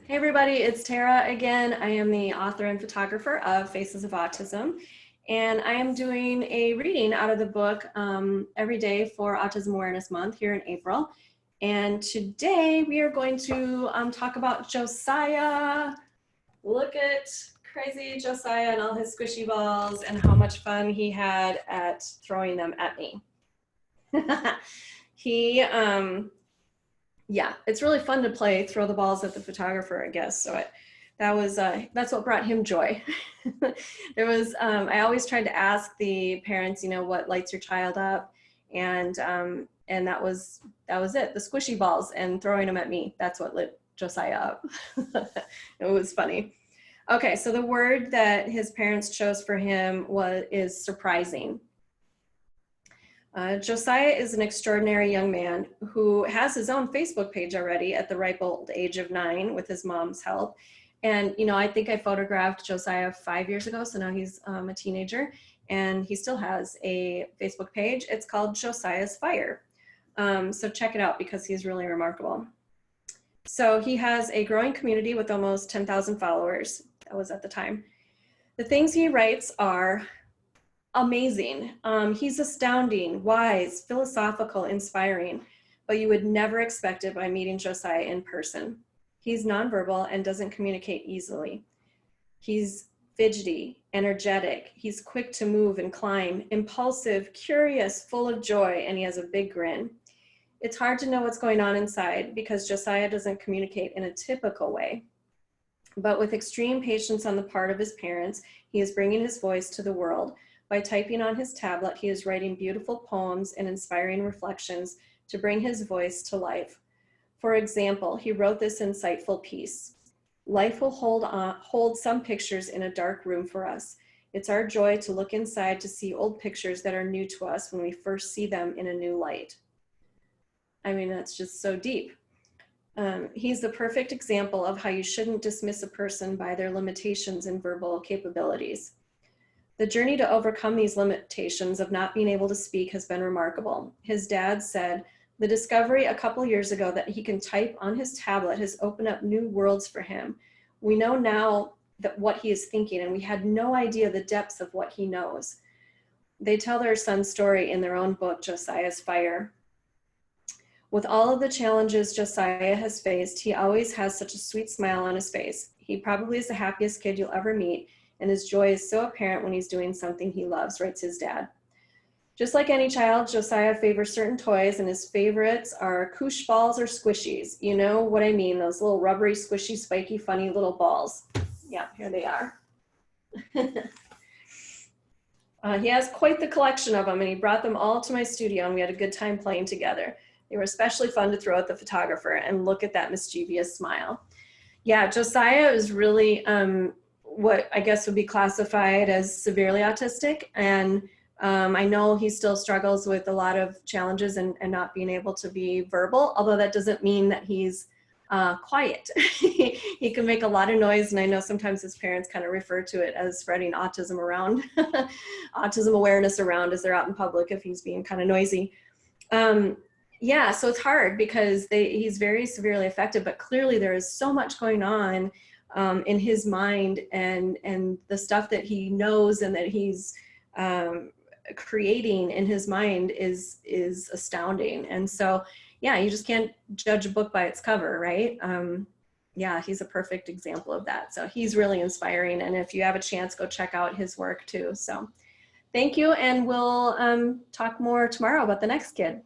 Hey everybody, it's Tara again. I am the author and photographer of Faces of Autism, and I am doing a reading out of the book every day for Autism Awareness Month here in April. And today we are going to talk about Josiah. Look at crazy Josiah and all his squishy balls and how much fun he had at throwing them at me. He yeah, it's really fun to throw the balls at the photographer, I guess. So that's what brought him joy. I always tried to ask the parents, what lights your child up, and that was it, the squishy balls and throwing them at me. That's what lit Josiah up. It was funny. Okay, so the word that his parents chose for him is surprising. Josiah is an extraordinary young man who has his own Facebook page already at the ripe old age of 9 with his mom's help. And, I think I photographed Josiah 5 years ago, so now he's a teenager, and he still has a Facebook page. It's called Josiah's Fire. So check it out because he's really remarkable. So he has a growing community with almost 10,000 followers. That was at the time. The things he writes are amazing. He's astounding, wise, philosophical, inspiring, but you would never expect it by meeting Josiah in person. He's nonverbal and doesn't communicate easily. He's fidgety, energetic. He's quick to move and climb, impulsive, curious, full of joy, and he has a big grin. It's hard to know what's going on inside because Josiah doesn't communicate in a typical way. But with extreme patience on the part of his parents, he is bringing his voice to the world. By typing on his tablet, he is writing beautiful poems and inspiring reflections to bring his voice to life. For example, he wrote this insightful piece. Life will hold some pictures in a dark room for us. It's our joy to look inside to see old pictures that are new to us when we first see them in a new light. I mean, that's just so deep. He's the perfect example of how you shouldn't dismiss a person by their limitations in verbal capabilities. The journey to overcome these limitations of not being able to speak has been remarkable. His dad said, the discovery a couple years ago that he can type on his tablet has opened up new worlds for him. We know now that what he is thinking, and we had no idea the depths of what he knows. They tell their son's story in their own book, Josiah's Fire. With all of the challenges Josiah has faced, he always has such a sweet smile on his face. He probably is the happiest kid you'll ever meet, and his joy is so apparent when he's doing something he loves, writes his dad. Just like any child, Josiah favors certain toys, and his favorites are koosh balls or squishies. You know what I mean, those little rubbery, squishy, spiky, funny little balls. Yeah, here they are. He has quite the collection of them, and he brought them all to my studio, and we had a good time playing together. They were especially fun to throw at the photographer, and look at that mischievous smile. Yeah, Josiah is really what I guess would be classified as severely autistic. And I know he still struggles with a lot of challenges and not being able to be verbal, although that doesn't mean that he's quiet. He can make a lot of noise, and I know sometimes his parents kind of refer to it as spreading autism around, autism awareness around as they're out in public if he's being kind of noisy. Yeah, so it's hard because he's very severely affected, but clearly there is so much going on in his mind, and the stuff that he knows and that he's creating in his mind is astounding. And so, yeah, you just can't judge a book by its cover, right? Yeah, he's a perfect example of that. So he's really inspiring. And if you have a chance, go check out his work too. So thank you. And we'll talk more tomorrow about the next kid.